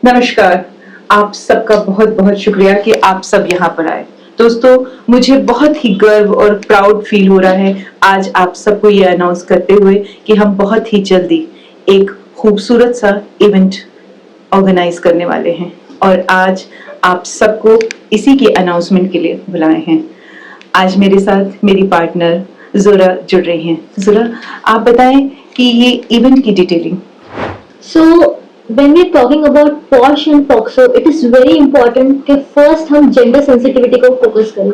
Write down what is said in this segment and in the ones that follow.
नमस्कार। आप सबका बहुत बहुत शुक्रिया कि आप सब यहाँ पर आए। दोस्तों, मुझे बहुत ही गर्व और प्राउड फील हो रहा है आज आप सबको ये अनाउंस करते हुए कि हम बहुत ही जल्दी एक खूबसूरत सा इवेंट ऑर्गेनाइज करने वाले हैं और आज आप सबको इसी के अनाउंसमेंट के लिए बुलाए हैं। आज मेरे साथ मेरी पार्टनर ज़ोरा जुड़ रही हैं। ज़ोरा, आप बताएं कि ये इवेंट की detailing. So when we're talking about POSH and POXO, it is very important कि first हम gender sensitivity को focus करें।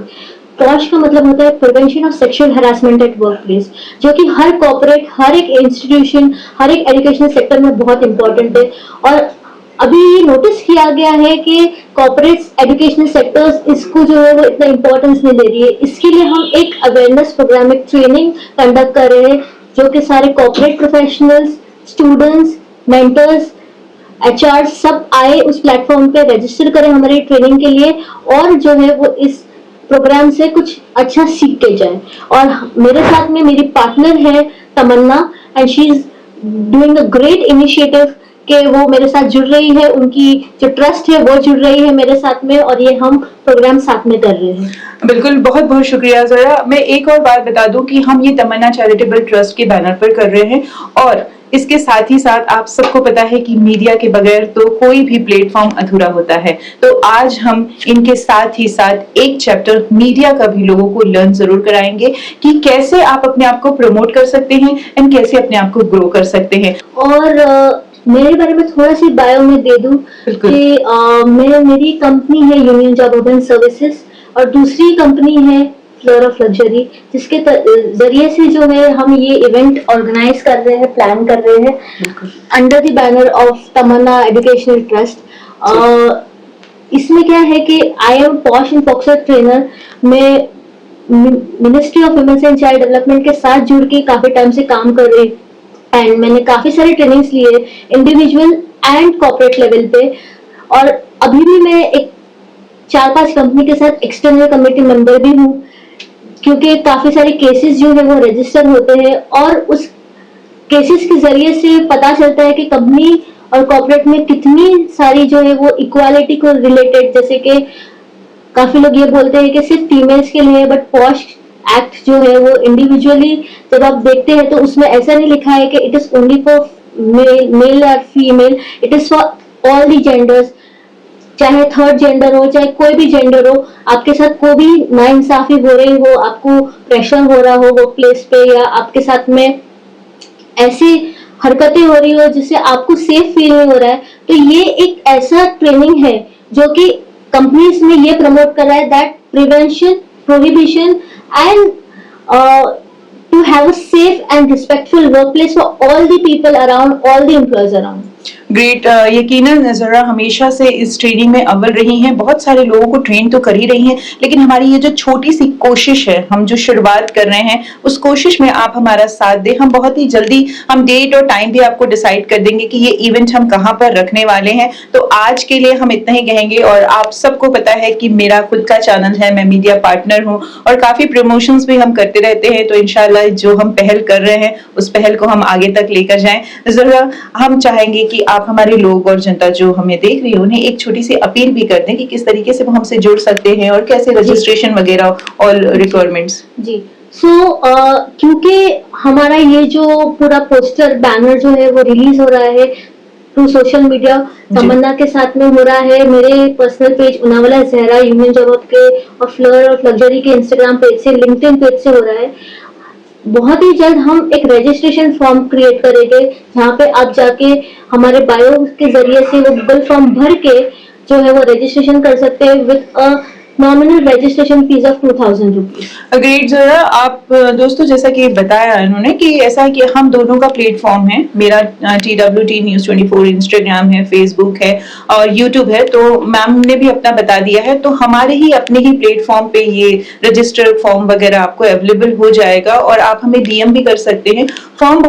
POSH का मतलब होता है prevention of sexual harassment at work place, जो कि हर कॉर्पोरेट, हर एक इंस्टीट्यूशन, हर एक एजुकेशनल सेक्टर में बहुत इंपॉर्टेंट है। और अभी ये नोटिस किया गया है कि कॉर्पोरेट एजुकेशनल सेक्टर्स इसको जो है वो इतना इंपॉर्टेंस नहीं दे रही है। इसके लिए हम एक अवेयरनेस प्रोग्राम, एक ट्रेनिंग कंडक्ट कर रहे हैं, जो कि सारे corporate professionals, students, mentors, HR सब आए उस प्लेटफॉर्म पे, रजिस्टर करें हमारी ट्रेनिंग के लिए और जो है वो इस प्रोग्राम से कुछ अच्छा सीख के जाए। और मेरे साथ में मेरी पार्टनर है Tamanna, and she is doing a great initiative कि वो मेरे साथ जुड़ रही है, उनकी जो ट्रस्ट है वो जुड़ रही है मेरे साथ में, और ये हम प्रोग्राम साथ में कर रहे हैं। बिल्कुल, बहुत बहुत शुक्रिया ज़रा। मैं एक और बात बता दूं कि हम ये तमन्ना चैरिटेबल ट्रस्ट के बैनर पर कर रहे हैं और इसके साथ ही साथ आप सबको पता है कि मीडिया के बगैर तो कोई भी प्लेटफॉर्म अधूरा होता है। तो आज हम इनके साथ ही साथ एक चैप्टर मीडिया का भी लोगों को लर्न जरूर कराएंगे कि कैसे आप अपने आप को प्रमोट कर सकते हैं एंड कैसे अपने आप को ग्रो कर सकते हैं। और मेरे बारे में थोड़ा सी बायो में दे दूं कि मेरी कंपनी है यूनियन जॉब अर्बन सर्विसेज और दूसरी कंपनी है फ्लोर ऑफ लग्जरी, जिसके जरिए से जो है हम ये इवेंट ऑर्गेनाइज कर रहे हैं, प्लान कर रहे हैं under the banner of Tamanna educational trust. इसमें क्या है कि I am POSH and POCSO trainer में ministry of women's and child development के साथ जुड़ के काफी टाइम से काम कर रही, एंड मैंने काफी सारे ट्रेनिंग्स लिए इंडिविजुअल एंड कॉर्पोरेट लेवल पे। और अभी भी मैं एक 4-5 कंपनी के साथ एक्सटर्नल कमेटी मेंबर भी हूँ, क्योंकि काफी सारे केसेस जो है वो रजिस्टर होते हैं और उस केसेस के जरिए से पता चलता है कि कंपनी और कॉर्पोरेट में कितनी सारी जो है वो इक्वालिटी को रिलेटेड, जैसे कि काफी लोग ये बोलते हैं कि सिर्फ फीमेल्स के लिए, बट पॉश एक्ट जो है वो इंडिविजुअली जब आप देखते हैं तो उसमें ऐसा नहीं लिखा है कि it is only for male or female, it is for all the genders. चाहे थर्ड जेंडर हो, चाहे कोई भी जेंडर हो, आपके साथ कोई भी नाइंसाफी हो रही हो, आपको प्रेशर हो रहा हो वर्क प्लेस पे, या आपके साथ में ऐसी हरकतें हो रही हो जिससे आपको सेफ फील नहीं हो रहा है, तो ये एक ऐसा ट्रेनिंग है जो कि कंपनीज में ये प्रमोट कर रहा है that prevention, prohibition and to have a safe and respectful workplace for all the people around, all the employees around. Great. यकीनन ज़रा हमेशा से इस ट्रेनिंग में अव्वल रही हैं, बहुत सारे लोगों को ट्रेन तो कर ही रही हैं, लेकिन हमारी ये जो छोटी सी कोशिश है, हम जो शुरुआत कर रहे हैं, उस कोशिश में आप हमारा साथ दें। हम बहुत ही जल्दी हम डेट और टाइम भी आपको डिसाइड कर देंगे कि ये इवेंट हम कहाँ पर रखने वाले हैं। तो आज के लिए हम इतना ही कहेंगे और आप सबको पता है कि मेरा खुद का चैनल है, मैं मीडिया पार्टनर हूँ और काफ़ी प्रमोशंस भी हम करते रहते हैं। तो इंशाल्लाह जो हम पहल कर रहे हैं उस पहल को हम आगे तक लेकर जाएं। ज़रा हम चाहेंगे कि आप हमारे लोग और जनता जो हमें देख रही है उन्हें एक छोटी सी अपील भी कर दें कि किस तरीके से वो हमसे जुड़ सकते हैं और कैसे रजिस्ट्रेशन वगैरह और रिक्वायरमेंट्स। जी, क्योंकि हमारा ये जो पूरा पोस्टर बैनर जो है वो रिलीज हो रहा है थ्रू सोशल मीडिया, तमन्ना के साथ में हो रहा है, मेरे पर्सनल पेज उनावला जहरा यूनियन जॉब के और फ्लोर ऑफ लग्जरी के इंस्टाग्राम पेज से, लिंक्डइन पेज से हो रहा है। बहुत ही जल्द हम एक रजिस्ट्रेशन फॉर्म क्रिएट करेंगे जहाँ पे आप जाके हमारे बायो के जरिए से वो गूगल फॉर्म भर के जो है वो रजिस्ट्रेशन कर सकते हैं with a nominal registration fees of 2000 rupees. Great ज़रा। आप दोस्तों, जैसा कि बताया इन्होंने कि ऐसा है कि हम दोनों का प्लेटफॉर्म है, मेरा TWT News 24 इंस्टाग्राम है, फेसबुक है और यूट्यूब है, तो मैम ने भी अपना बता दिया है। तो हमारे ही अपने ही प्लेटफॉर्म पे ये रजिस्टर फॉर्म वगैरह आपको अवेलेबल हो जाएगा और आप हमें DM भी कर सकते हैं। फॉर्म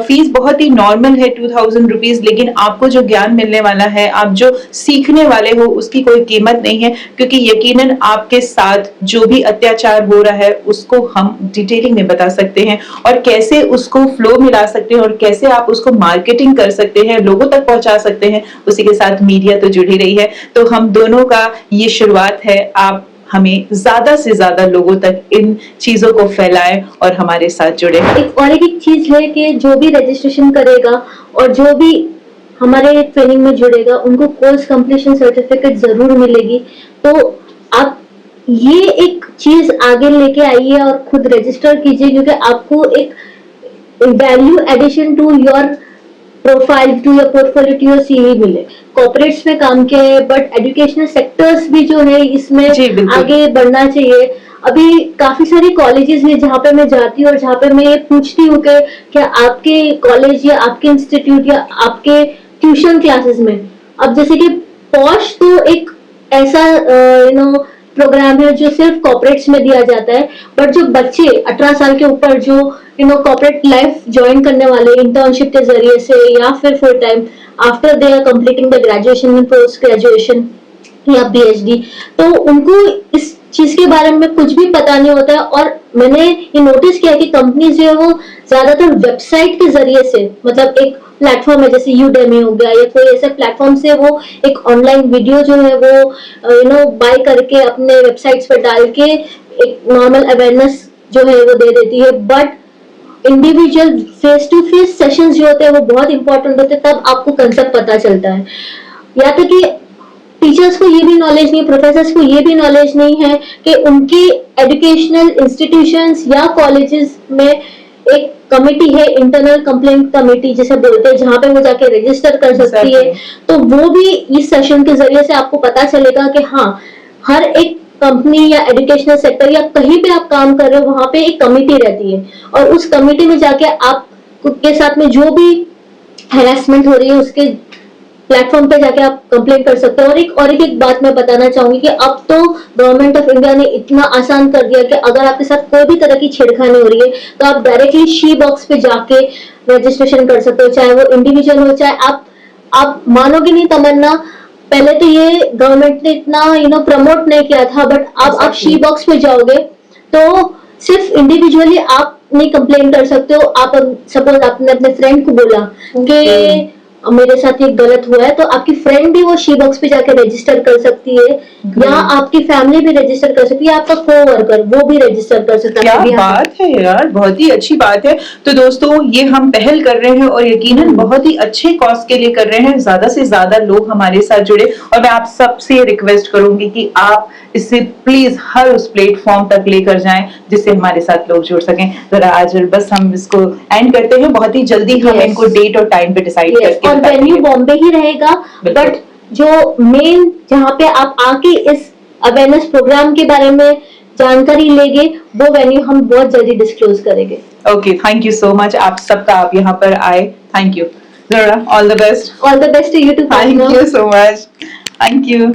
फीस बहुत ही नॉर्मल है 2000 रुपीज, लेकिन आपको जो ज्ञान मिलने वाला है, आप जो सीखने वाले हो, उसकी कोई कीमत नहीं है, क्योंकि यकीनन आपके साथ जो भी अत्याचार हो रहा है उसको हम डिटेलिंग में बता सकते हैं और कैसे उसको फ्लो मिला सकते हैं और कैसे आप उसको मार्केटिंग कर सकते हैं, लोगों तक पहुंचा सकते हैं। उसी के साथ मीडिया तो जुड़ी रही है, तो हम दोनों का ये शुरुआत है, आप हमें ज्यादा से ज्यादा लोगों तक इन चीजों को फैलाएं और हमारे साथ जुड़े। एक चीज है कि जो भी रजिस्ट्रेशन करेगा और जो भी हमारे ट्रेनिंग में जुड़ेगा उनको कोर्स कंप्लीशन सर्टिफिकेट जरूर मिलेगी। तो आप ये एक चीज आगे लेके आइए और खुद रजिस्टर कीजिए, क्योंकि आपको एक value addition to your profile, to your portfolio, to your CV मिले। कॉर्पोरेट्स में काम किया है, बट एजुकेशनल सेक्टर्स भी जो है इसमें आगे बढ़ना चाहिए। अभी काफी सारी कॉलेजेस हैं जहाँ पे मैं जाती हूँ और जहाँ पे मैं ये पूछती हूँ कि क्या आपके कॉलेज या आपके इंस्टीट्यूट या आपके ट्यूशन क्लासेस में, अब जैसे कि पॉश तो एक ऐसा प्रोग्राम है जो सिर्फ कॉर्पोरेट्स में दिया जाता है, बट जो बच्चे 18 साल के ऊपर जो कॉर्पोरेट लाइफ ज्वाइन करने वाले इंटर्नशिप के जरिए से या फिर full time after they are completing the graduation and post graduation या पीएचडी, तो उनको इस चीज के बारे में कुछ भी पता नहीं होता है। और मैंने ये नोटिस किया कि कंपनीज जो है वो ज्यादातर वेबसाइट के जरिए से, मतलब एक प्लेटफॉर्म है जैसे यूडेमी हो गया या कोई ऐसे प्लेटफॉर्म से वो एक ऑनलाइन वीडियो जो है वो बाय करके अपने वेबसाइट्स पर डाल के एक नॉर्मल अवेयरनेस जो है वो दे देती है। But individual face to face sessions जो होते हैं वो बहुत इंपॉर्टेंट होते हैं, तब आपको कंसेप्ट पता चलता है। या तो कि टीचर्स को ये भी नॉलेज नहीं, प्रोफेसर्स को ये भी नॉलेज नहीं है कि उनकी एजुकेशनल इंस्टीट्यूशंस या कॉलेजेस में एक कमेटी है, इंटरनल कंप्लेंट कमेटी जिसे बोलते हैं, जहाँ पे वो जाके रजिस्टर कर सकती है। तो वो भी इस सेशन के जरिए से आपको पता चलेगा कि हाँ, हर एक कंपनी या एजुकेशनल सेक्टर या कहीं पे आप काम कर रहे हो वहां पे एक कमेटी रहती है, और उस कमेटी में जाके आप के साथ में जो भी हैरेसमेंट हो रही है उसके प्लेटफॉर्म पे जाके आप कंप्लेंट कर सकते हो। और एक बात मैं बताना चाहूंगी कि अब तो गवर्नमेंट ऑफ इंडिया ने इतना आसान कर दिया कि अगर आपके साथ कोई भी तरह की छेड़खानी हो रही है तो आप डायरेक्टली शी बॉक्स पे जाके रजिस्ट्रेशन कर सकते हो, चाहे वो इंडिविजुअल हो चाहे आप मानोगे नहीं तमन्ना, पहले तो ये गवर्नमेंट ने इतना प्रमोट नहीं किया था, बट अब आप शी बॉक्स पे जाओगे तो सिर्फ इंडिविजुअली आप नहीं कंप्लेन कर सकते हो। आप सपोज आपने अपने फ्रेंड को बोला कि मेरे साथ ये गलत हुआ है, तो आपकी फ्रेंड भी वो शी बॉक्स पे जाकर रजिस्टर कर सकती है, या आपकी फैमिली भी रजिस्टर कर सकती है, आपका कोवर्कर वो भी रजिस्टर कर सकता है। क्या बात है यार, बहुत ही अच्छी बात है। तो दोस्तों ये हम पहल कर रहे हैं और यकीनन बहुत ही अच्छे कॉज के लिए कर रहे हैं, ज्यादा से ज्यादा लोग हमारे साथ जुड़े। और मैं आप सबसे रिक्वेस्ट करूंगी कि आप इसे प्लीज हर उस प्लेटफॉर्म तक लेकर जाएं जिससे हमारे साथ लोग जुड़ सकें। जरा आज बस हम इसको एंड करते हैं, बहुत ही जल्दी हम इनको डेट और टाइम पे डिसाइड करके और वेन्यू बॉम्बे ही रहेगा, बट जो मेन जहाँ पे आप आके इस अवेयरनेस प्रोग्राम के बारे में जानकारी लेंगे वो वेन्यू हम बहुत जल्दी डिस्क्लोज करेंगे। Okay, thank you so much आप सबका, आप यहाँ पर आए, थैंक यू। जरा all the best. All the best to you too. Thank you so much, thank you.